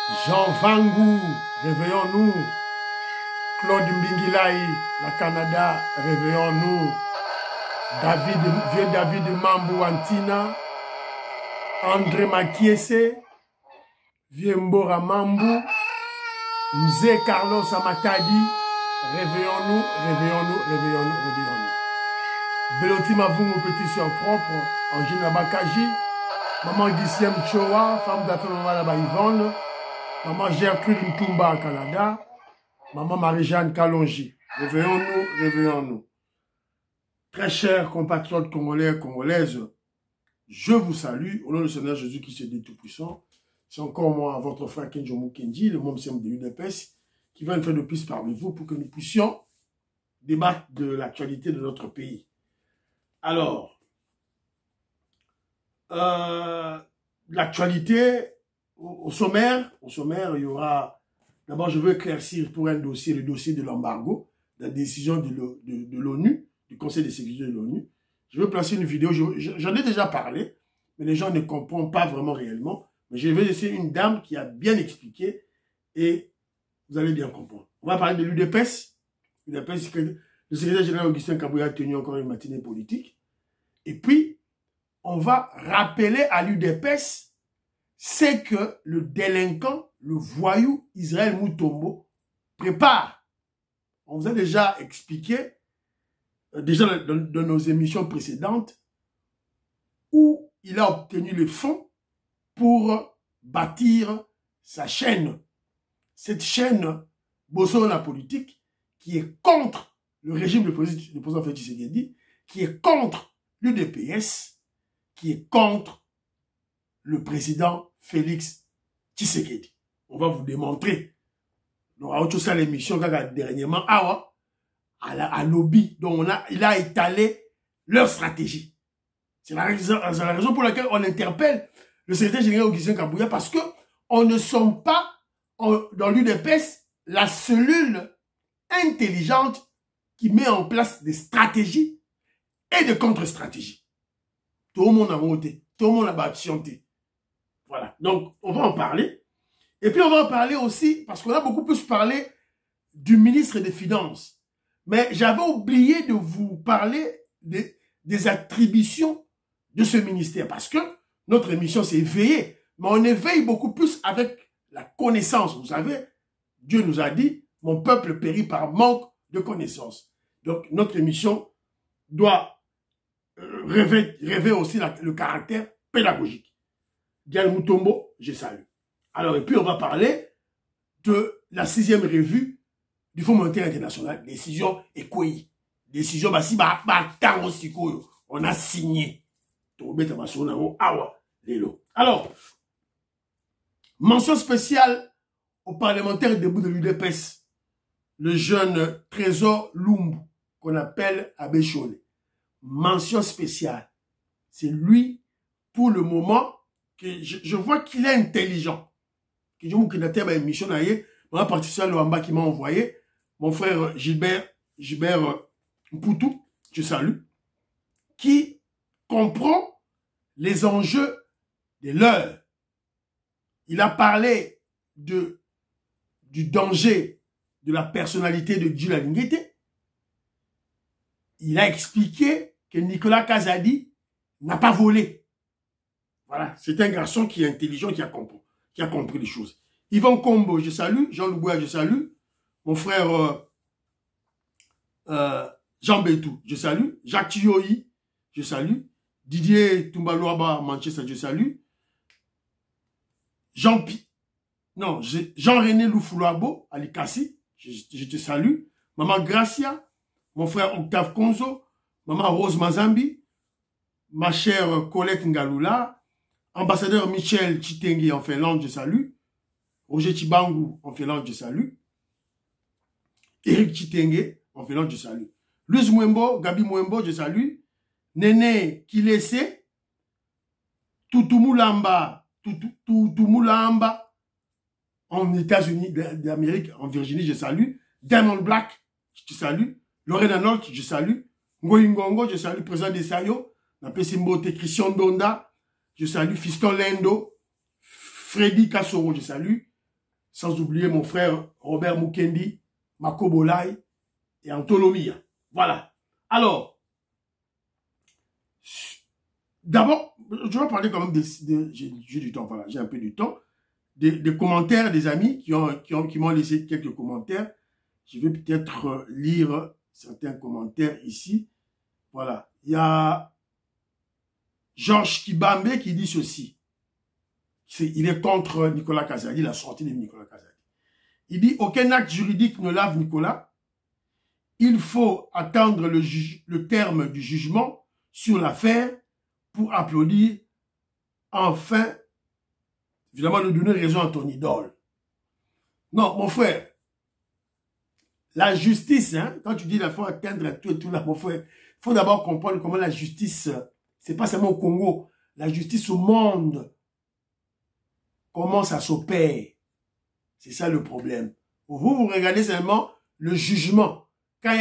Jean Vangou, réveillons-nous. Claude Mbingilaï, la Canada, réveillons-nous. Vieux David Mambou Antina, André Makiese, vieux Mbora Mambou, Mzé Carlos Amatadi, réveillons-nous, réveillons-nous, réveillons-nous, réveillons-nous. Beloti Mavungu, petit sur propre, Angina Bakaji, maman Gisiem Choa, femme d'affaires Maman Yvonne, maman Gertrude Ntumba au Canada, maman Marie-Jeanne Kalonji. Réveillons-nous, réveillons-nous. Très chers compatriotes congolais et congolaises, je vous salue au nom du Seigneur Jésus qui se dit tout-puissant. C'est encore moi, votre frère Kenjomu Kendi, le membre de l'UDPS, qui va une fois de plus parmi vous pour que nous puissions débattre de l'actualité de notre pays. Alors, l'actualité, au sommaire, il y aura... D'abord, je veux éclaircir pour un dossier, le dossier de l'embargo, la décision de l'ONU, du Conseil de sécurité de l'ONU. Je veux placer une vidéo, j'en ai déjà parlé, mais les gens ne comprennent pas vraiment réellement. Mais je vais laisser une dame qui a bien expliqué et vous allez bien comprendre. On va parler de l'UDPS. L'UDPS, le secrétaire général Augustin Kabouya a tenu encore une matinée politique. Et puis, on va rappeler à l'UDPS c'est que le délinquant, le voyou Israël Mutombo prépare. On vous a déjà expliqué, déjà dans nos émissions précédentes, où il a obtenu les fonds pour bâtir sa chaîne. Cette chaîne, Bossona politique, qui est contre le régime du président Félix Tshisekedi, qui est contre l'UDPS, qui est contre le président Félix Tshisekedi. On va vous démontrer. Donc, à autre chose, l'émission, dernièrement, à lobby, dont il a étalé leur stratégie. C'est la raison pour laquelle on interpelle le secrétaire général Augustin Kabouya, parce que on ne sommes pas dans l'UDPS la cellule intelligente qui met en place des stratégies et des contre-stratégies. Tout le monde a voté, tout le monde a actionné. Voilà, donc on va en parler. Et puis on va en parler aussi, parce qu'on a beaucoup plus parlé du ministre des Finances. Mais j'avais oublié de vous parler des attributions de ce ministère, parce que notre émission c'est éveillé, mais on éveille beaucoup plus avec la connaissance. Vous savez, Dieu nous a dit, mon peuple périt par manque de connaissance. Donc notre émission doit rêver aussi le caractère pédagogique. Dial Mutombo, je salue. Alors, et puis on va parler de la 6e revue du Fonds monétaire international, décision ECOI. Décision, on a signé. Alors, mention spéciale au parlementaire debout de l'UDPS, le jeune Trésor Lumbu, qu'on appelle Abbé Cholé. Mention spéciale. C'est lui, pour le moment, que je vois qu'il est intelligent. Que je vous connais ma émission, on a participé à l'Oamba qui m'a envoyé, mon frère Gilbert Mpoutou, je salue, qui comprend les enjeux de l'heure. Il a parlé du danger de la personnalité de Djula Linguete. Il a expliqué que Nicolas Kazadi n'a pas volé. Voilà, c'est un garçon qui est intelligent, qui a compris les choses. Yvan Kombo, je salue. Jean Louboua, je salue. Mon frère Jean Bétou, je salue. Jacques Tioyi, je salue. Didier Tumbalouaba, Manchester, je salue. Jean-René Loufoulouabo, Alikassi, je te salue. Maman Gracia, mon frère Octave Konzo, maman Rose Mazambi, ma chère Colette Ngaloula, ambassadeur Michel Chitengi en Finlande, je salue. Roger Chibangu en Finlande, je salue. Eric Chitengi en Finlande, je salue. Luis Mwembo, Gabi Mwembo, je salue. Nene Kilese, Toutoumulamba en États-Unis d'Amérique, en Virginie, je salue. Diamond Black, je te salue. Lorena Nolt, je salue. Ngoingongo, je salue. Président de Sayo. Napesimbote Christian Donda, je salue. Fiston Lendo. Freddy Kassoro, je salue. sans oublier mon frère Robert Mukendi, Makobolai et Antolomia. Voilà. Alors, d'abord, je vais parler quand même j'ai du temps, voilà, j'ai un peu du temps, des commentaires des amis qui m'ont laissé quelques commentaires. Je vais peut-être lire certains commentaires ici. Voilà. Il y a Georges Kibambe qui dit ceci. Il est contre Nicolas Kazadi, la sortie de Nicolas Kazadi. Il dit, aucun acte juridique ne lave Nicolas. Il faut attendre le terme du jugement sur l'affaire pour applaudir. Enfin, évidemment, nous donner raison à ton idole. Non, mon frère, la justice, hein, quand tu dis qu'il faut atteindre tout et tout là, mon frère, il faut d'abord comprendre comment la justice, c'est pas seulement au Congo, la justice au monde, comment ça s'opère. C'est ça le problème. Vous regardez seulement le jugement. Quand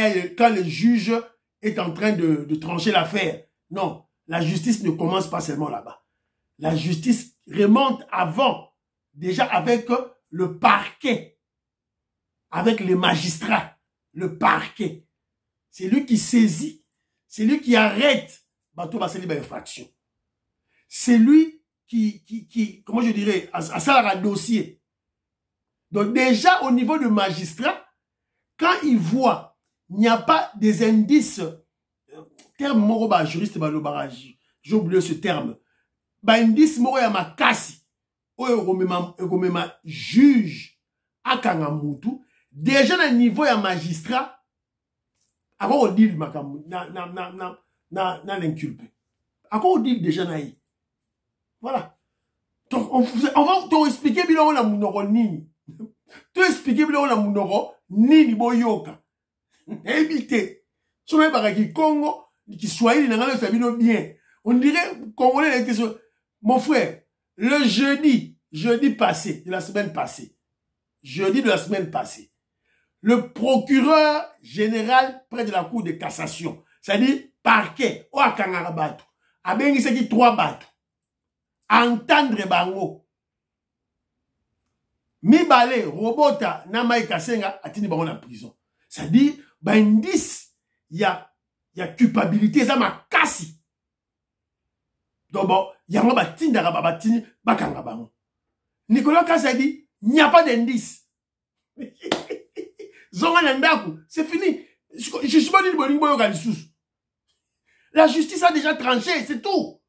le juge est en train de trancher l'affaire. Non, la justice ne commence pas seulement là-bas. La justice remonte avant, déjà avec le parquet, avec les magistrats, le parquet. C'est lui qui saisit, c'est lui qui arrête Bateau Basseli infraction. C'est lui qui, comment je dirais, à ça le dossier. Donc déjà au niveau du magistrat, quand il voit, il n'y a pas des indices, terme moroba, juriste, j'ai oublié ce terme, indice moro ya makasi, juge, akanga mutu, déjà na niveau ya magistrat, avant on dit na l'inculpé. Avant on dit déjà naï. Voilà. Donc on va t'expliquer bien on a munoro nini. Tu expliquer bien on a munoro nini boyoka. Éviter. Si on est par qui Congo, qui soit il n'a pas bien. On dirait Congolais mon frère, le jeudi passé, de la semaine passée, le procureur général près de la cour de cassation, c'est-à-dire parquet, ou à Kangarabato, a bien dit 3 bateaux, entendre bango, Mibale, Robota, Namaï Kasenga, a tenu bango en prison. C'est-à-dire, indice, il y a culpabilité, ça m'a cassé. Donc bon, il y a un tinda babatini, bakanga bango. Nicolas Kazadi, il n'y a pas d'indice. C'est fini. Je suis pas dit la justice a déjà tranché, c'est tout.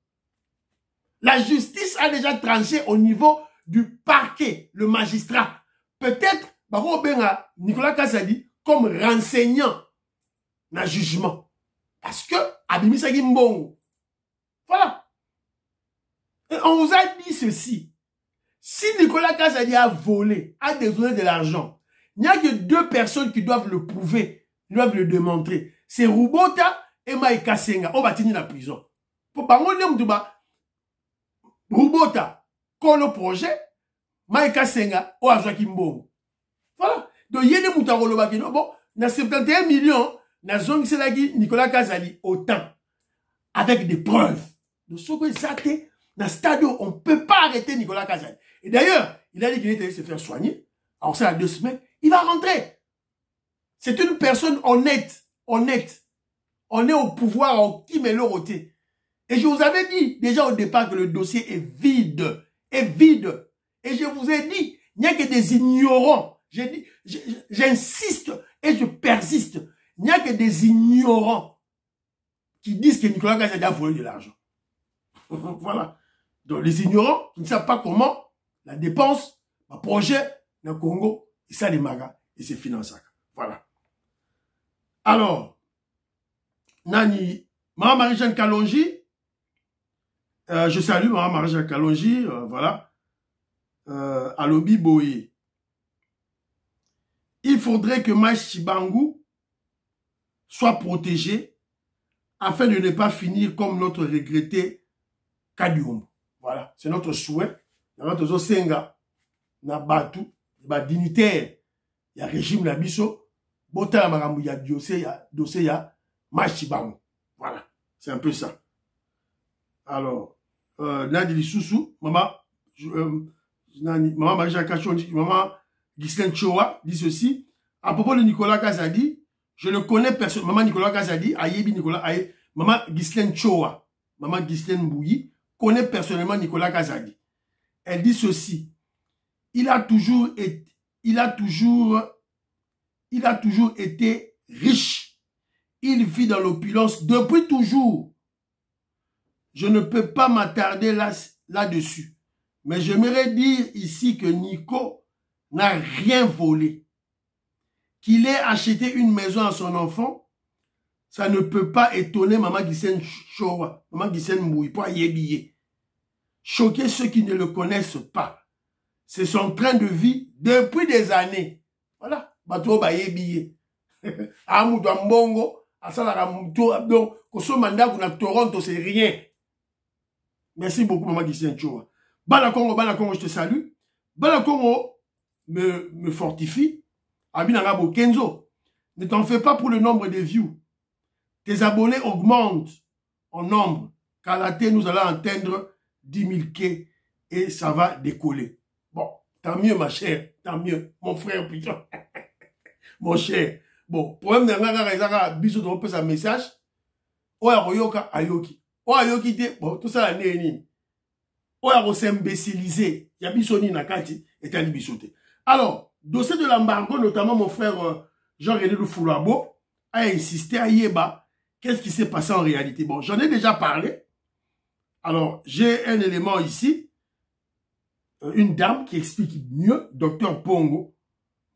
La justice a déjà tranché au niveau du parquet, le magistrat. Peut-être, Nicolas Kazadi, comme renseignant dans le jugement. Parce que, Abimisa Gimbongo. Voilà. Et on vous a dit ceci. Si Nicolas Kazadi a volé, a détourné de l'argent, il n'y a que 2 personnes qui doivent le prouver, doivent le démontrer. C'est Rubota et Maï Kasenga. On va tenir la prison. Pour Rubota, quand le projet, Maï Kasenga, ou Azakimbongo. Voilà. Donc, il y a des moutons bon, dans 71 millions, Nicolas Kazadi, autant. Avec des preuves. Donc, ce que ça dans ce stade, on ne peut pas arrêter Nicolas Kazadi. Et d'ailleurs, il a dit qu'il était se faire soigner. Alors ça, à 2 semaines, il va rentrer. C'est une personne honnête. On est au pouvoir, au qui met l'oroté. Et je vous avais dit déjà au départ que le dossier est vide. Et je vous ai dit, il n'y a que des ignorants. J'insiste et je persiste. Il n'y a que des ignorants qui disent que Nicolas Kazadi a volé de l'argent. Voilà. Donc les ignorants qui ne savent pas comment la dépense, le projet dans le Congo, et ça les magas, et c'est financé. Voilà. Alors, Nani, Maman Marie-Jeanne Kalonji, je salue Maman Marie-Jeanne Kalonji, voilà. Alobi Boye. Il faudrait que Maïs Chibangu soit protégé afin de ne pas finir comme notre regretté Kadiumbo. Voilà, c'est notre souhait. Notre Senga, na Batu, ba dignitaire, il y a régime la biso, bota la maramou, il y a dossier, il y a Machibango. Voilà, c'est un peu ça. Alors, Nadi Soussou, maman, maman Marie-Jeanne Kalonji, maman Ghislaine Choa dit ceci. À propos de Nicolas Kazadi, je le connais personnellement. Maman Nicolas Kazadi, Ayebi Nicolas, maman Ghislaine Choa, maman Ghislaine Mbouyi, connaît personnellement Nicolas Kazadi. Elle dit ceci. Il a toujours été riche. Il vit dans l'opulence depuis toujours. Je ne peux pas m'attarder là-dessus. Mais j'aimerais dire ici que Nico n'a rien volé. Qu'il ait acheté une maison à son enfant, ça ne peut pas étonner Maman Ghislaine Choa, Maman Ghislaine Mbouyi, pour Ayébillé. Choquer ceux qui ne le connaissent pas. C'est son train de vie depuis des années. Voilà. Bato Bayébillé. Amoudou Mbongo, Asalara Mouto, donc, Koso Mandakou na Toronto, c'est rien. Merci beaucoup, Maman Ghislaine Choa. Bana Congo, je te salue. Bana Congo me fortifie. Abinangabo Kenzo. Ne t'en fais pas pour le nombre de views. Tes abonnés augmentent en nombre. Car la tête, nous allons atteindre 10 000 quais et ça va décoller. Bon, tant mieux, ma chère. Tant mieux. Mon frère, putain. Mon cher. Bon, problème de l'anga, bisous de repasser un message. Oya Royoka Ayoki. Oya Ayoki te, bon, tout ça, la néni. Oya Rose imbécilisé. Yabisoni Nakati et Tali Bissoté. Alors, dossier de l'embargo, notamment mon frère Jean-René Foulabo a insisté à Yeba. Qu'est-ce qui s'est passé en réalité? Bon, j'en ai déjà parlé. Alors, j'ai un élément ici. Une dame qui explique mieux, docteur Pongo.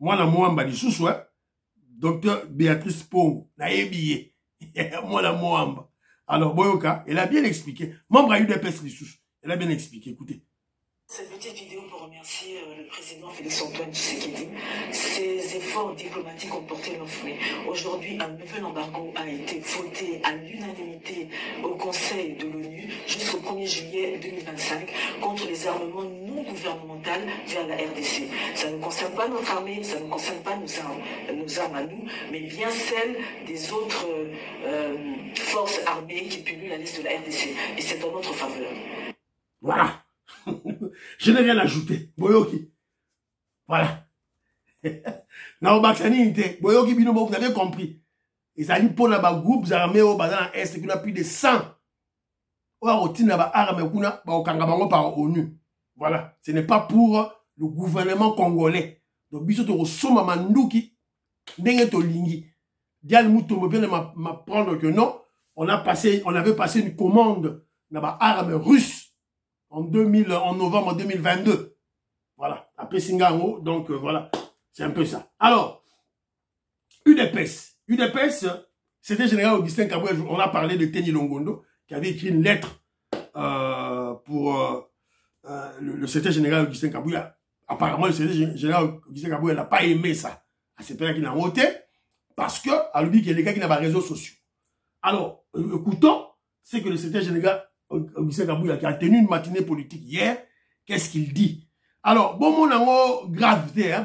Moi, la Moamba du Soussoua. Docteur Béatrice Pongo. La Ebiye. Moi, la Moamba. Alors, Boyoka, elle a bien expliqué. Membre à UDPS Lissous. Elle a bien expliqué. Écoutez. Cette petite vidéo pour remercier le président Félix-Antoine Tshisekedi. Ses efforts diplomatiques ont porté leurs fruits. Aujourd'hui, un nouvel embargo a été voté à l'unanimité au Conseil de l'ONU jusqu'au 1er juillet 2025 contre les armements non gouvernementaux vers la RDC. Ça ne concerne pas notre armée, ça ne concerne pas nos armes à nous, mais bien celles des autres forces armées qui pullulent la liste de la RDC. Et c'est en notre faveur. Voilà. Je n'ai rien ajouté. Boyoki. Voilà. Boyoki Binomo, vous avez compris. Ils allaient pour la groupe armés au bazar est qui a plus de 100. Par ONU. Voilà. Ce n'est pas pour le gouvernement congolais. Donc, biso to soma manduki ndenge to lingi. Dial Moutombo vient de m'apprendre que non, on avait passé une commande dans armes russes. En novembre 2022. Voilà. Après Singango, donc voilà. C'est un peu ça. Alors, UDPS. UDPS, c'était général Augustin Kabouya. On a parlé de Teni Longondo, qui avait écrit une lettre pour le secrétaire général Augustin Kabouya. Apparemment, le secrétaire général Augustin Kabouya n'a pas aimé ça. C'est pour ça qu'il a voté. Parce que, à lui, qu'il y a des gars qui n'ont pas de réseaux sociaux. Alors, écoutons, c'est que le secrétaire général Augustin Kabouya qui a tenu une matinée politique hier, qu'est-ce qu'il dit? Alors, bon, mon gravité, hein,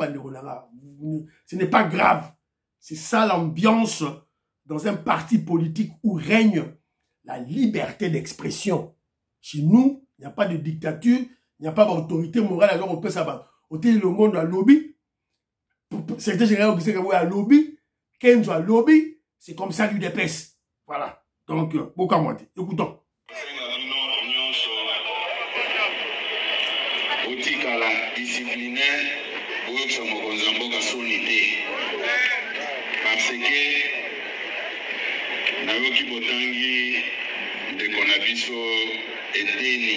ce n'est pas grave. C'est ça l'ambiance dans un parti politique où règne la liberté d'expression. Chez nous, il n'y a pas de dictature, il n'y a pas d'autorité morale. Alors, on peut savoir. Au le monde à lobby, secrétaire général Augustin Kabouya à lobby, Kenzo à lobby, c'est comme ça l'UDPS. Voilà. Donc, beaucoup à monter. Écoutons. Disciplinaire pour que ça me sonité parce que nayoki botangi de konabiso eteni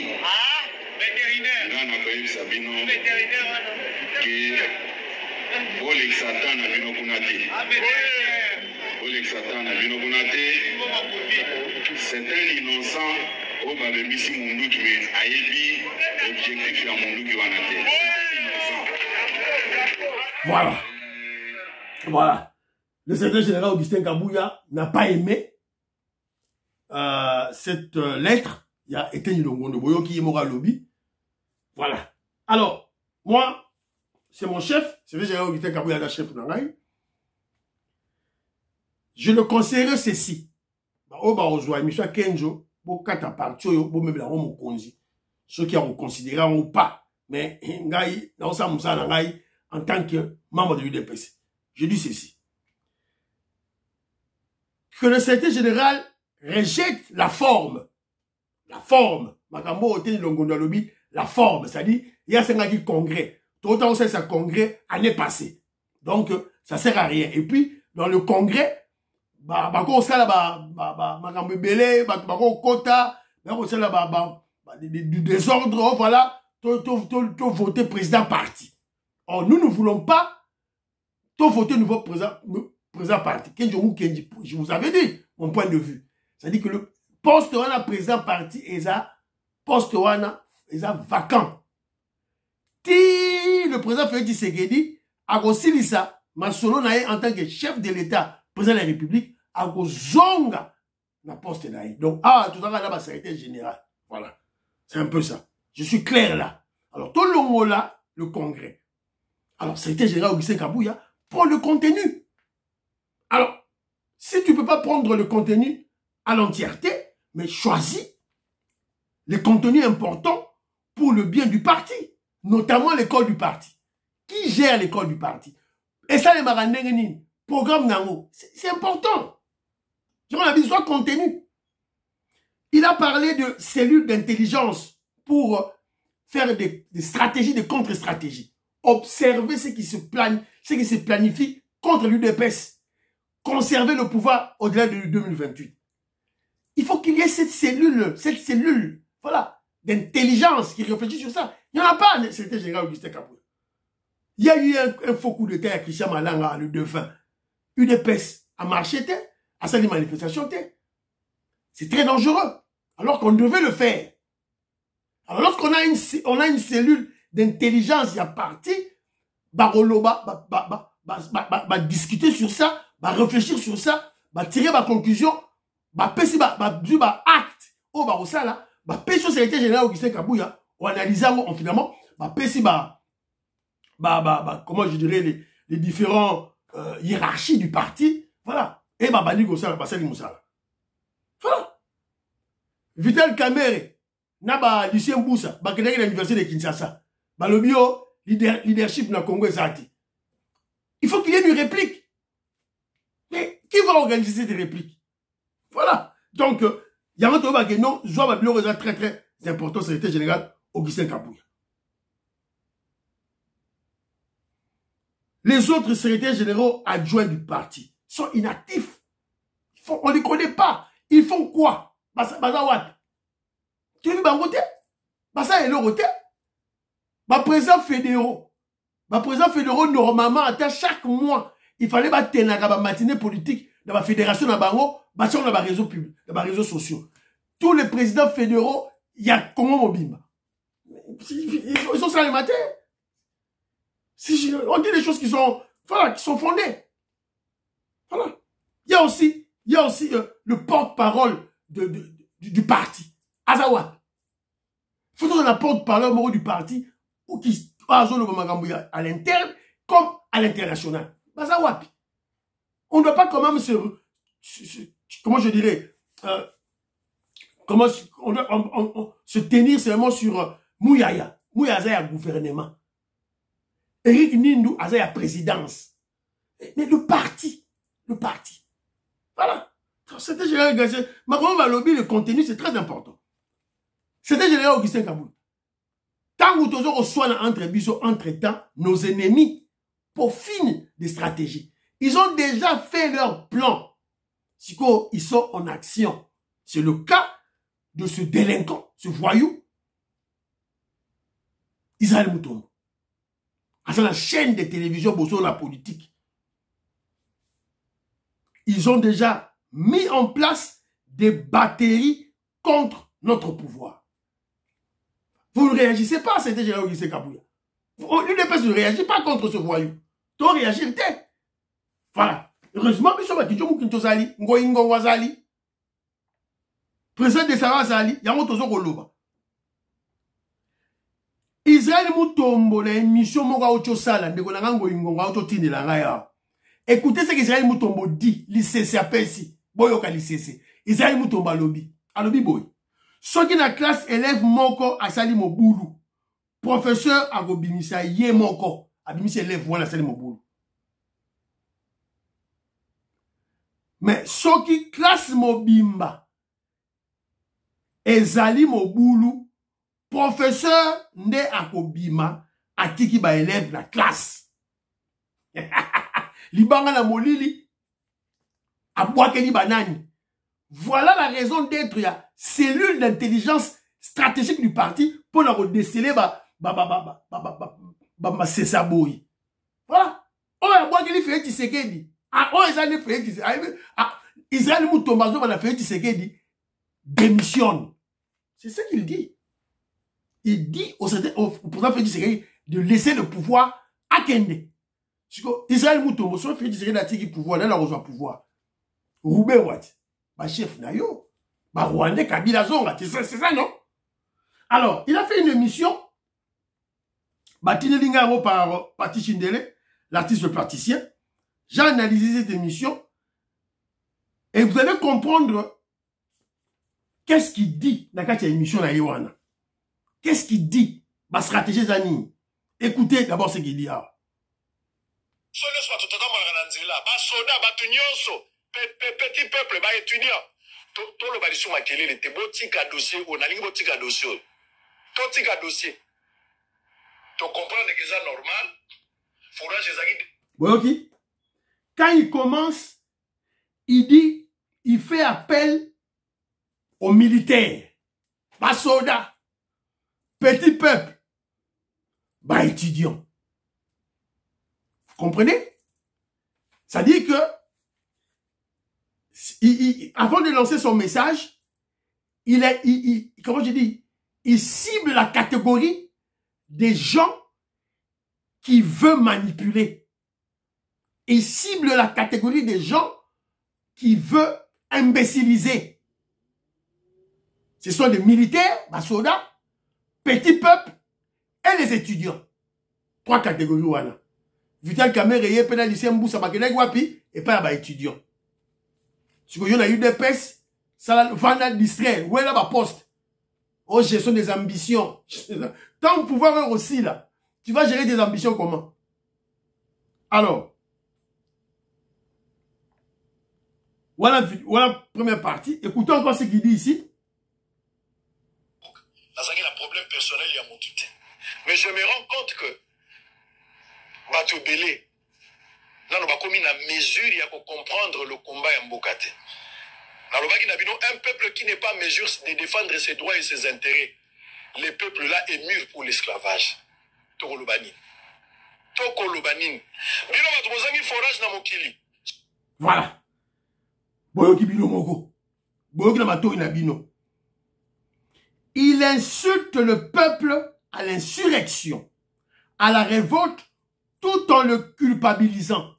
vétérinaire na koyebi sabino que Oleg Satan na bino kunate Oleg Satan na bino kunate c'est un innocent au babemisi mundu qui ayebi objectif ya mundu qui wanate. Voilà. Voilà. Le secrétaire général Augustin Kabouya n'a pas aimé cette lettre. Il y a été une longue de Boyoki Yemora Lobby. Voilà. Alors, moi, c'est mon chef. C'est le général Augustin Kabouya, le chef d'Angaï. Je le conseillerais ceci. Kenzo, Bokata Partio, Bomebe la Romo Konzi. Ceux qui ont considéré ou pas. Mais, Ngai, dans sa moussa, Ngai, en tant que membre de l'UDPS. Je dis ceci. Que le secrétaire général rejette la forme. La forme. Makambo Oten Longondo Lobi, la forme. C'est-à-dire, il y a un congrès. Tout autant c'est un congrès année passée. Donc, ça sert à rien. Et puis, dans le congrès, du désordre, voilà, tout voter président parti. Or, nous ne voulons pas tout voter nouveau président parti. Je vous avais dit, mon point de vue. C'est-à-dire que le poste wana président parti est poste wana est vacant. Si le président Félix Tshisekedi a aussi ça, Masolo nae en tant que chef de l'État, président de la République, a zonga na poste nae. Donc, tout à l'heure, là, secrétaire général. Voilà. C'est un peu ça. Je suis clair là. Alors, tout le monde là, le congrès. Alors, secrétaire général Augustin Kabouya, prends le contenu. Alors, si tu ne peux pas prendre le contenu à l'entièreté, mais choisis les contenus importants pour le bien du parti, notamment l'école du parti. Qui gère l'école du parti? Et ça, les marandengeni, programme Nango, c'est important. On a besoin de contenu. Il a parlé de cellules d'intelligence pour faire des stratégies, des contre-stratégies. Observer ce qui se planifie contre l'UDPS. Conserver le pouvoir au-delà de 2028. Il faut qu'il y ait cette cellule, voilà, d'intelligence qui réfléchit sur ça. Il n'y en a pas, c'était général Augustin Kabouya. Il y a eu un faux coup de terre à Christian Malanga, le défunt. UDPS a marché, a fait des manifestations. C'est très dangereux. Alors qu'on devait le faire. Alors lorsqu'on a une cellule d'intelligence, il y a parti, discuter sur ça, réfléchir sur ça, tirer ma conclusion, acte, sur secrétaire général Augustin Kabouya, on analyse, on finalement, comment je dirais, les différents hiérarchies du parti, voilà. Et Bani Gossala, Bassali Moussala. Voilà. Vital Kamere, Naba Lucien Boussa, Bakenaki de l'université de Kinshasa, Balobio, leadership na Congo Zati. Il faut qu'il y ait une réplique. Mais qui va organiser cette réplique? Voilà. Donc, il y a un autre qui non, Zoa Babilo est très très important, secrétaire général Augustin Kabouya. Les autres secrétaires généraux adjoints du parti sont inactifs. On ne les connaît pas. Ils font quoi? Bazawat. Tu as vu Bangote? Basa et l'Orote? Président fédéraux. Président fédéraux, normalement, chaque mois, il fallait tenir la matinée politique dans la fédération de Bango, dans les réseaux publics, dans les réseaux sociaux. Tous les présidents fédéraux, il y a Congo Mobimba. Ils sont ça le matin. On dit des choses qui sont, voilà, qui sont fondées. Voilà. Il y a aussi le porte-parole du parti. Azawad. Il faut donner la porte-parole du parti ou qui à l'interne comme à l'international. Azawad. On ne doit pas quand même comment je dirais, comment on doit se tenir seulement sur Mouyaya. Mouyaya a gouvernement. Eric Nindou a la présidence. Mais le parti. Voilà. C'était général Gagé. Macron va lobby le contenu, c'est très important. C'était général Augustin Kabouya. Tant que nous reçoivent entre-temps, nos ennemis peaufinent des stratégies. Ils ont déjà fait leur plan. Ils sont en action. C'est le cas de ce délinquant, ce voyou, Israël Moutombo. À la chaîne de télévision pour la politique. Ils ont déjà mis en place des batteries contre notre pouvoir. Vous ne réagissez pas, c'était général Augustin Kabouya. L'UDPS ne réagit pas contre ce voyou. Tu réagir, t'es. Voilà. Heureusement, nous sommes à Kijomou Kintozali, Ngoingo Wazali, président de Sarah Zali, Yamotozo Koloba. Israël Moutombo, la émission Moga Ochosala, Ndekonanga Ngoingo Ochotine la Raya. Écoutez ce qu'Israël Moutombo dit, l'ICC appelle ici, Boyoka l'ICC. Israël Moutombo alobi boy. Ceux qui na classe élève Moko Asali Moboulou, professeur Agobimisa Ye Moko, abimisi élève wana sali mobulu. Mais soki classe mobimba ezali mobulu, professeur nde akobima atiki ba élève la classe. Libanga na molili abwakeli banani. Voilà la raison d'être ya cellule d'intelligence stratégique du parti pour la redéceler Sessa Boy. Voilà. On a abwakeli Félix Tshisekedi. Ah, on a Félix Tshisekedi. Ah, Israël Moutombazo va Félix Tshisekedi démissionne. C'est ce qu'il dit. Il dit au président Félix Tshisekedi de laisser le pouvoir à Kende. Israël Moutombazo Félix Tshisekedi a tiré le pouvoir, là, il a reçu le pouvoir. Roubé Watt, bah chef Nayo, bah Rwandais Kabila Zonga, c'est ça, non? Alors, il a fait une émission, bah Tinelinga par Pati Chindele, l'artiste praticien. J'ai analysé cette émission et vous allez comprendre qu'est-ce qu'il dit dans cette émission na Yowana. Qu'est-ce qu'il dit? Ma stratégie Zani. Écoutez d'abord ce qu'il dit. Petit peuple, étudiant. Tout le balisson a quel était botika dossier, on a ligne botika dossier. Totika dossier. Tu comprends que c'est normal. Forage Zagid. Oui, ok. Quand il commence, il dit, il fait appel aux militaires, pas soldats, petit peuple, bah étudiants. Vous comprenez? Ça dit que, avant de lancer son message, comment je dis, il cible la catégorie des gens qui veulent manipuler. Il cible la catégorie des gens qui veulent imbéciliser. Ce sont des militaires, des soldats, petits peuples et les étudiants. 3 catégories. Voilà. Vital Kamere, pénalisé Mboussa Bakelek Wapi, et pas les étudiants. Si vous avez eu des pestes, ça va distraire. Où est là ma poste? Oh, gestion des ambitions. Tant pouvoir aussi là. Tu vas gérer tes ambitions comment? Alors, voilà la première partie. Écoutez encore ce qu'il dit ici. La problème personnel, il y a mon tout. Mais je me rends compte que Bato Belé, là, nous avons commis la mesure, il y a pour comprendre le combat en Mbokate. Un peuple qui n'est pas en mesure de défendre ses droits et ses intérêts, les peuples là est mûr pour l'esclavage. Tokolobanine. Tokolobanine. Voilà. Boyoki bino moko. Boyoki na mato inabino. Il insulte le peuple à l'insurrection, à la révolte, tout en le culpabilisant.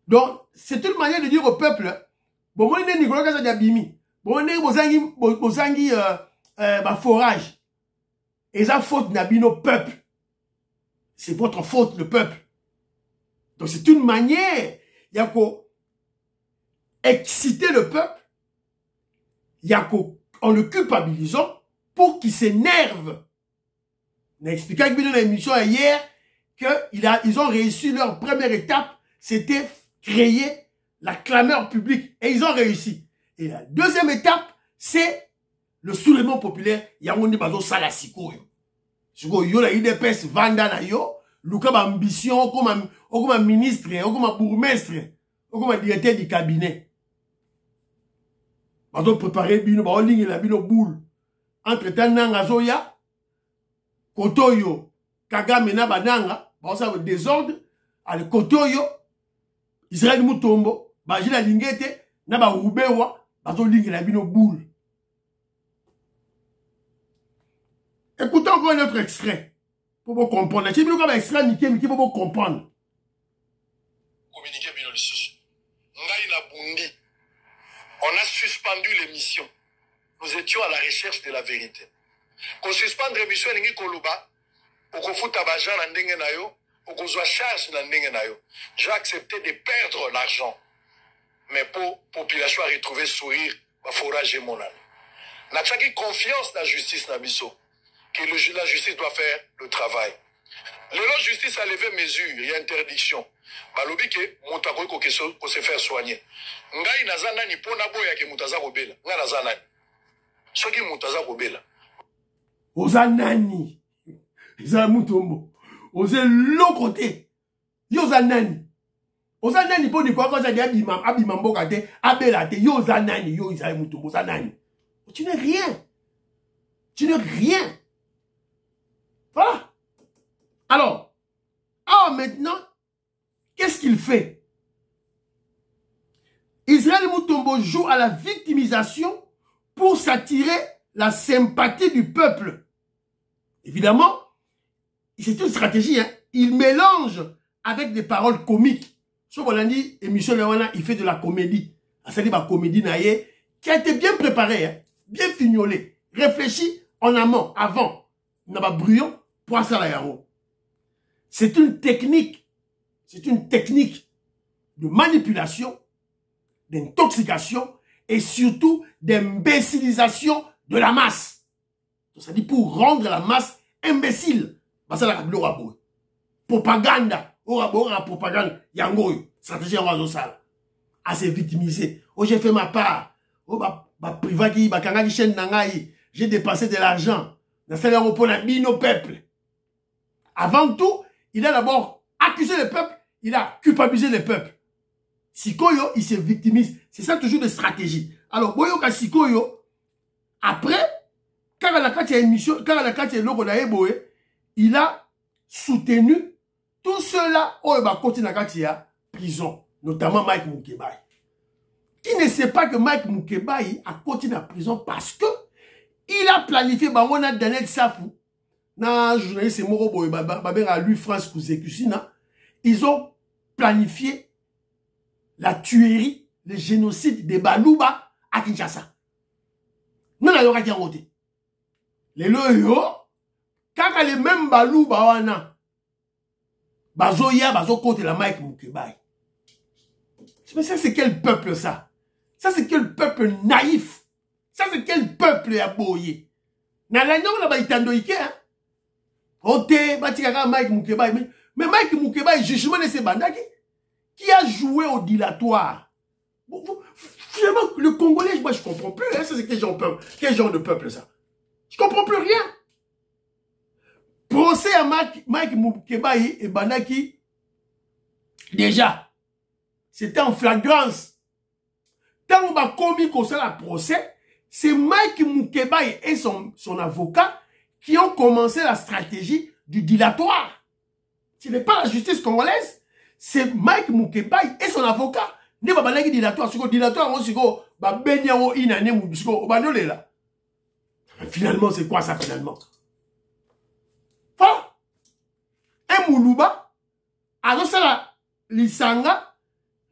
Donc, c'est une manière de dire au peuple, bon, moi, je Nicolas Kazadiabimi, bon, bozangi forage. Et ça faute n'abino peuple. C'est votre faute, le peuple. Donc, c'est une manière, il y a qu'au exciter le peuple, il y a qu'au en le culpabilisant pour qu'il s'énerve. On a expliqué avec dans l'émission hier qu'ils ont réussi leur première étape, c'était créer la clameur publique. Et ils ont réussi. Et la deuxième étape, c'est le soulèvement populaire. Yamouni bazo salasiko yo. Siko yo la UDPS vanda na yo, luka ba ambition comme ministre, comme bourgmestre, comme directeur du cabinet. Bazo préparer bino ba ligne la bino boule. Entre-temps nanga zoya Kotoyo Kagame na bananga ba ça désordre al Kotoyo Israël Mutombo ba jila lingete na ba ubewa bazo ligne la bino boule. Écoutez encore un autre extrait pour vous comprendre. Si vous avez un extrait, pour vous comprendre. Communiquer bien le sus. On a suspendu l'émission. Nous étions à la recherche de la vérité. Qu'on suspendre l'émission, j'ai accepté de perdre l'argent. Mais pour la population à retrouver sourire, il faut rager mon âme. N'a pas confiance dans la justice, Nabiso. Que la justice doit faire le travail. La justice a levé mesure, il y a interdiction. Balobi ke moutako ko se faire soigner. Ngai nazana ni pona boya ke mutaza kobela. Nga nazana. Soki mutaza kobela. Ozanani. Za mutombo. Oze l'autre côté. Yo zanani. Ozanani po ni kwa kwa za abima mboka te, abela te, yo zanani, yo Isaïe mutombo zanani. Tu n'es rien. Tu n'es rien. Voilà. Alors, maintenant, qu'est-ce qu'il fait? Israël Mutombo joue à la victimisation pour s'attirer la sympathie du peuple. Évidemment, c'est une stratégie. Hein? Il mélange avec des paroles comiques. Sur Bolandi, émission Lewana, il fait de la comédie. C'est-à-dire la comédie naïe qui a été bien préparée, hein? Bien fignolée, réfléchie en amont, avant. On n'a pas brouillon pour ça la C'est une technique de manipulation, d'intoxication et surtout d'imbécilisation de la masse. C'est-à-dire pour rendre la masse imbécile. Propagande, propagande, yango, stratégie en sale. À se victimiser. Oh, j'ai fait ma part. Oh, privaki, kangaki chaîne nangai. J'ai dépensé de l'argent. Dans ce repos, nos peuples. Avant tout, il a d'abord accusé le peuple, il a culpabilisé le peuple. Sikoyo, il se victimise. C'est ça toujours de stratégie. Alors, Boyoka Sikoyo, après, quand la carte émission, quand la carte logo d'Aeboé, il a soutenu tout cela au côté de la prison, notamment Mike Mukebai. Qui ne sait pas que Mike Mukebai a continué la prison parce que il a planifié, on a Daniel Safou, na journaliste Moro à lui France Kouzekusina, ils ont planifié la tuerie, le génocide des Balouba à Kinshasa. Non, il y aura qui a voté. Les loyo, quand les mêmes Balouba wana, bazoya, bazo côté la Mike Mukebai. Mais ça, c'est quel peuple ça? Ça, c'est quel peuple naïf? Ça, c'est quel peuple à boyer? Na la nyonga ba itandoike, hein? Ote, batikaka Mike Mukebai. Mais Mike Mukebai, jugement de ces bandaki, qui a joué au dilatoire. Finalement, le Congolais, moi, je comprends plus, hein? Ça, c'est quel genre de peuple, ça? Je comprends plus rien. Procès à Mike Mukebai et bandaki, déjà, c'était en flagrance. Tant qu'on a commis comme ça le procès, c'est Mike Mukebai et son avocat qui ont commencé la stratégie du dilatoire. Ce n'est pas la justice congolaise, c'est Mike Mukebai et son avocat. Ne pas banaki dilatoire, ce dilatoire, on se dit, bah benyango inane mubisco, bah non là. Finalement, c'est quoi ça finalement? Voilà. Un Moulouba, alors ça la lisanga,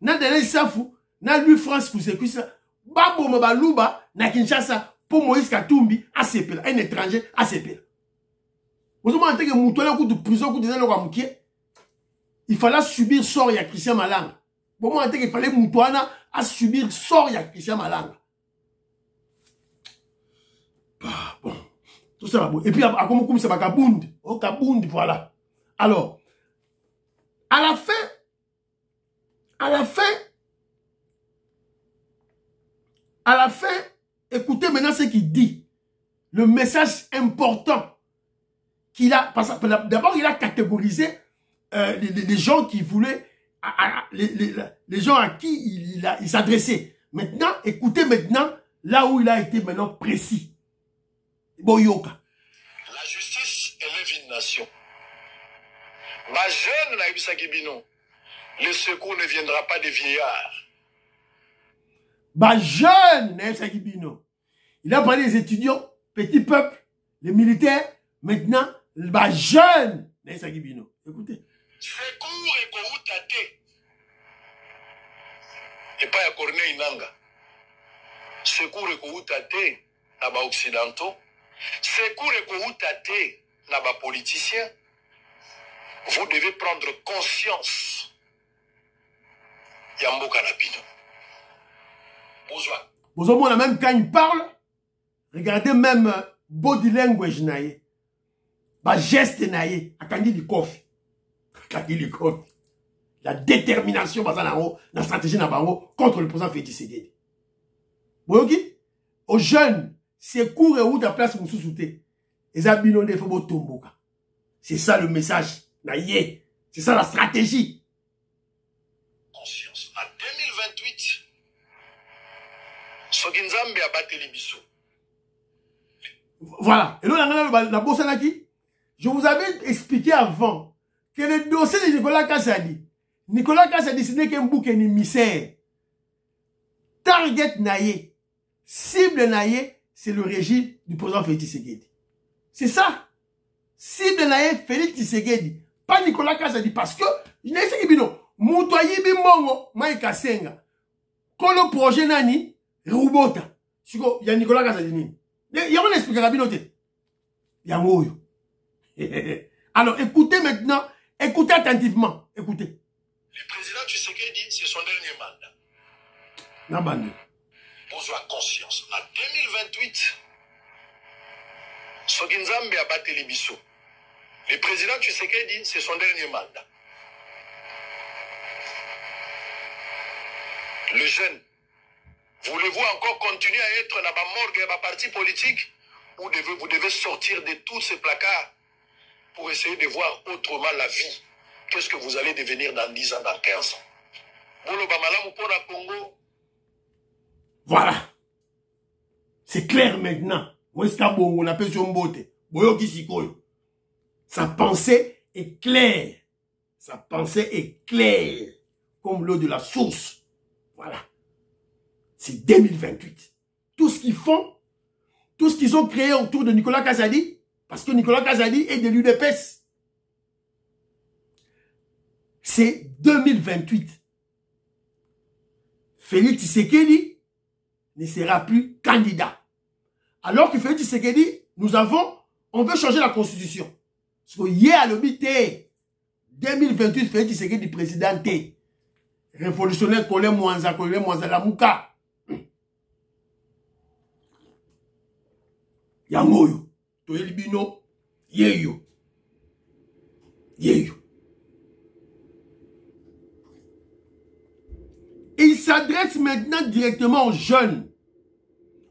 na dele safu, na lui France Kouzekusina, babo mabalouba, na Kinshasa, pour Moïse Katumbi, ACP, un étranger, ACP. Vous avez entendu que Moutouala, coup de prison, coup de zélo, il fallait subir sort à Christian Malanga. Vous avez entendu qu'il fallait Moutouana à subir sort à Christian Malanga. Bon, tout ça va bon. Et puis, à comme ça va Kabound. Oh, Kabound, voilà. Alors, à la fin, écoutez maintenant ce qu'il dit. Le message important qu'il a, d'abord il a catégorisé les gens qui voulaient, les gens à qui il s'adressait. Maintenant, écoutez maintenant là où il a été maintenant précis. Boyoka. La justice élève une nation. Ma jeune Naïbisa Kibino, le secours ne viendra pas des vieillards. Bah jeune Naïbisa Kibino. Il a parlé des étudiants, petit peuple, les militaires, maintenant, bah jeune Naïbisa Kibino. Écoutez. Secours et Koutate. Et pas à Corneille Nanga. Secours et Koutate, là-bas occidentaux. Secours et Koutate, là-bas politiciens. Vous devez prendre conscience. Yambo Kanapino. Bonjour, même quand il parle, regardez même body language naïe. ba geste naye, akangi li kofi. Akangi li kofi. La détermination basée la stratégie na bango contre le président Félix Tshisekedi. Boyoki, aux jeunes, c'est court et où ta place moussou souté. Les abinons de Fobo Tomboka. C'est ça le message. Naye. C'est ça la stratégie. Conscience. En 2028, Sokinzambe a battu les bissous. Voilà. Et là, la Bossanaki, je vous avais expliqué avant que le dossier de Nicolas Kassadi, ce n'est qu'un bouc émissaire. Target naïe, cible naïe, c'est le régime du président Félix Tshisekedi. C'est ça. Cible naïe, Félix Tshisekedi. Pas Nicolas Kassadi, parce que, je n'ai pas dit, non, Moutoyi Bimongo, Maïka Senga, quand le projet nani, Roubota, il y a Nicolas Kassadi. Il y a un expliqué à Binoté. Il y a un mot. Alors, écoutez maintenant, écoutez attentivement, écoutez. Le président Tshisekedi, c'est son dernier mandat. Nabande. Posez conscience. En 2028, Sokinzambe a battu les bissous. Le président Tshisekedi, c'est son dernier mandat. Le jeune, voulez-vous encore continuer à être dans la morgue et dans parti politique ou vous devez sortir de tous ces placards pour essayer de voir autrement la vie? Qu'est-ce que vous allez devenir dans 10 ans, dans 15 ans? Voilà. C'est clair maintenant. On appelle son beauté. Sa pensée est claire. Sa pensée est claire. Comme l'eau de la source. Voilà. C'est 2028. Tout ce qu'ils font, tout ce qu'ils ont créé autour de Nicolas Kassadi, parce que Nicolas Kassadi est de l'UDPS. C'est 2028. Félix Tshisekedi ne sera plus candidat. Alors que Félix Tshisekedi, on veut changer la constitution. Parce que hier, le BT, 2028, Félix Tshisekedi président T. Révolutionnaire Colin Mwanza la Mouka. Yangoyo. Toelibino. Yeyo. Yeyo. Et il s'adresse maintenant directement aux jeunes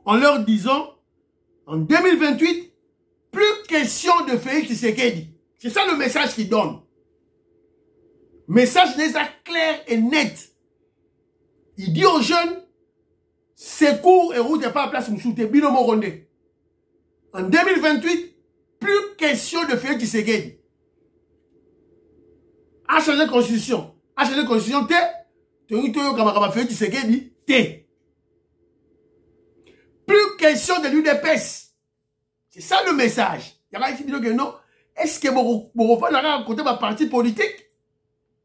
en leur disant, en 2028, plus question de Félix Tshisekedi. C'est ça le message qu'il donne. Message n'est pas clair et net. Il dit aux jeunes, secours et route n'est pas à place Moussouté, Bino Moronde. En 2028, plus question de Félix Tshisekedi. A changé de constitution. A changé de constitution, plus question de l'UDPS. C'est ça le message. Il y a qui dit que non. Est-ce que Borofa n'a raconté ma parti politique?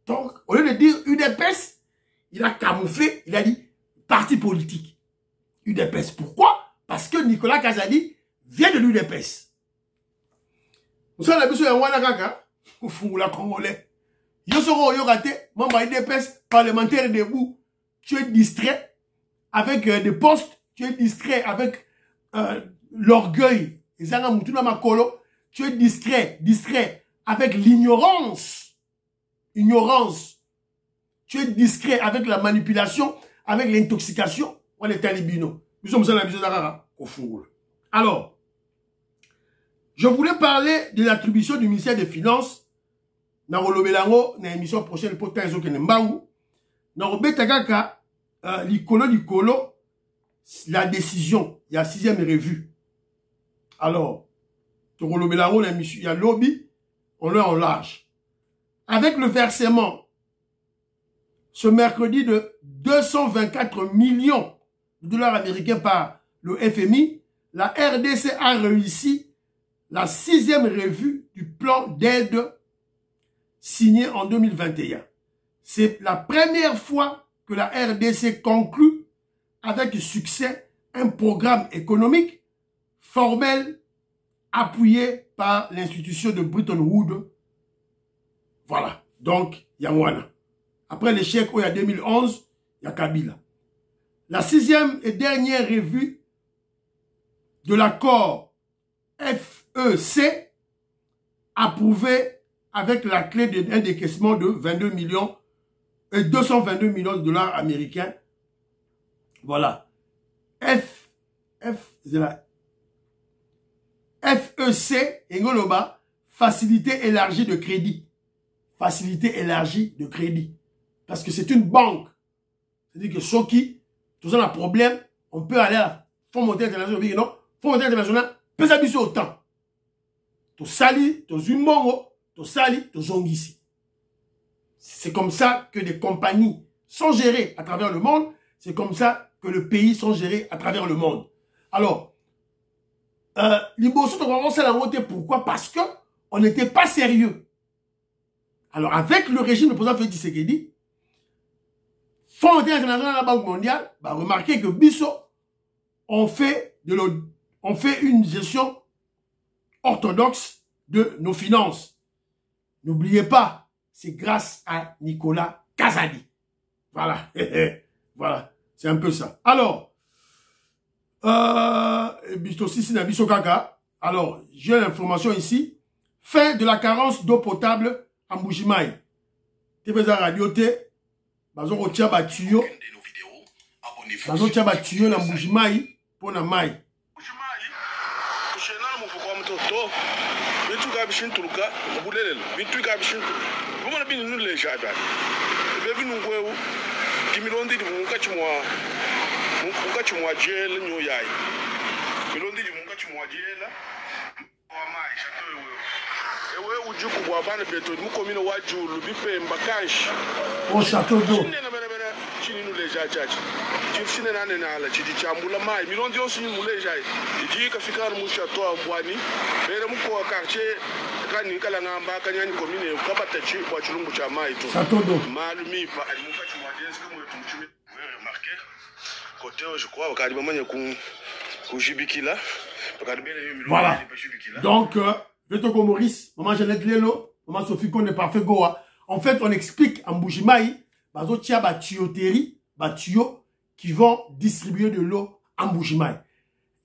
Donc, au lieu de dire UDPS, il a camouflé, il a dit parti politique. UDPS. Pourquoi? Parce que Nicolas Kassadi vient de l'UDPS. Nous sommes habitués à Wanakaka, au fond, la Congolais. Yo soro yo raté, membre UDPS parlementaire debout. Tu es distrait avec des postes, tu es distrait avec l'orgueil. Tu es distrait avec l'ignorance. Ignorance. Tu es discret avec la manipulation, avec l'intoxication. On est talibino. Nous sommes dans la mission d'Arara. Alors, je voulais parler de l'attribution du ministère des Finances. Dans l'émission prochaine, pour Taïzo Kenembaou. Dans Betakaka, l'icolo, la décision, il y a 6e revue. Alors, il y a lobby, on l'a en large. Avec le versement, ce mercredi de 224 millions de dollars américains par le FMI, la RDC a réussi la 6e revue du plan d'aide signé en 2021. C'est la première fois que la RDC conclut avec succès un programme économique formel appuyé par l'institution de Bretton Woods. Voilà. Donc, il y a Mwana. Après l'échec, il y a 2011, il y a Kabila. La 6e et dernière revue de l'accord FEC approuvé avec la clé d'un décaissement de 222 millions de dollars américains. Voilà. FEC, Engoloba, facilité élargie de crédit. Facilité élargie de crédit. Parce que c'est une banque. C'est-à-dire que ceux qui, tous un problème, on peut aller à la Fonds monétaire international. Non, Fonds monétaire international, peut s'habiller autant. Tu sali, tu zumbongo, tu sali, tu zongisi. C'est comme ça que des compagnies sont gérées à travers le monde. C'est comme ça que les pays sont gérés à travers le monde. Alors, l'Ibosso, on s'est la montée. Pourquoi? Parce que on n'était pas sérieux. Alors, avec le régime du président Félix Tshisekedi, Fonds monétaire international de la Banque mondiale, bah, remarquez que Bisso, on fait une gestion orthodoxe de nos finances. N'oubliez pas, c'est grâce à Nicolas Kazadi. Voilà. Voilà. C'est un peu ça. Alors, Bisso Kaka. Alors, j'ai l'information ici. Fin de la carence d'eau potable à Mbujimaï. TVZ Radio T. Bazo rotia ba tuyo. Bazo tia ba tuyo na Mbujimaï pour na mai. Mbujimaï. Kushena mu fukwa mtoto. Bitu ka bishin turuka, mbulelele. Bitu ka bishin. Bumana bini nule jada. Bebi nungwewu. Kimilondi di munga chimwa jela nyo yai. Milondi di munga chimwa jela. Wa mai chateau ewe. Ewe ujuku kwa bana beto mukomino wajulu bipemba kanshi. Au château d'eau. Chini nule jajaji. Chifsine nane na ala chidi chambula mai. Milondi yosi mule jai. Iji kafika mu chateau ambwani. Bere muko wa quartier kani kala ngamba kanyani komine ukabata chi kwa chulumbu cha mai tu. Château d'eau. Malumi pa alimuka chimwa jela kama tumchumi. Remarqué. Côté je crois au kadima manye ku jibikila. Voilà. Donc Vetoko Maurice, maman Jeannette Lelo, maman Sophie Kone parfait Goa. En fait, on explique en Mbujimaï, bazo tia ba tuyauterie, ba tuyau qui vont distribuer de l'eau en Mbujimaï.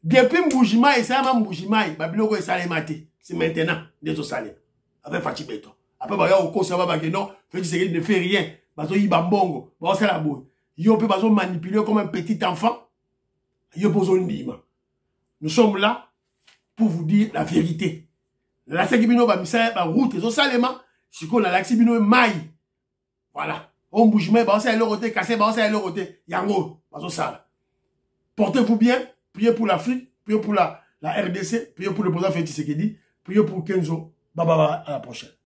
Depuis Mbujimaï, ça m'a Mbujimaï, ba biloko e salé maté. C'est maintenant des salé. Avec Fati Beto. Après ba ya oko ça va ba que non, Félix Tshisekedi ne fait rien. Bazo yi bambongo, ba ça la boue. Yo peut bazo manipuler comme un petit enfant. Yo bozo ndima. Nous sommes là pour vous dire la vérité. La sekibino ba misa ba route zo salema siko na laxi bino mai. Voilà. On bouge mais ba ça le côté cassé ba ça le côté yango ba zo sala. Portez-vous bien, priez pour l'Afrique, priez pour la RDC, priez pour le président Félix Tshisekedi, priez pour Kenzo. Bye bye à la prochaine.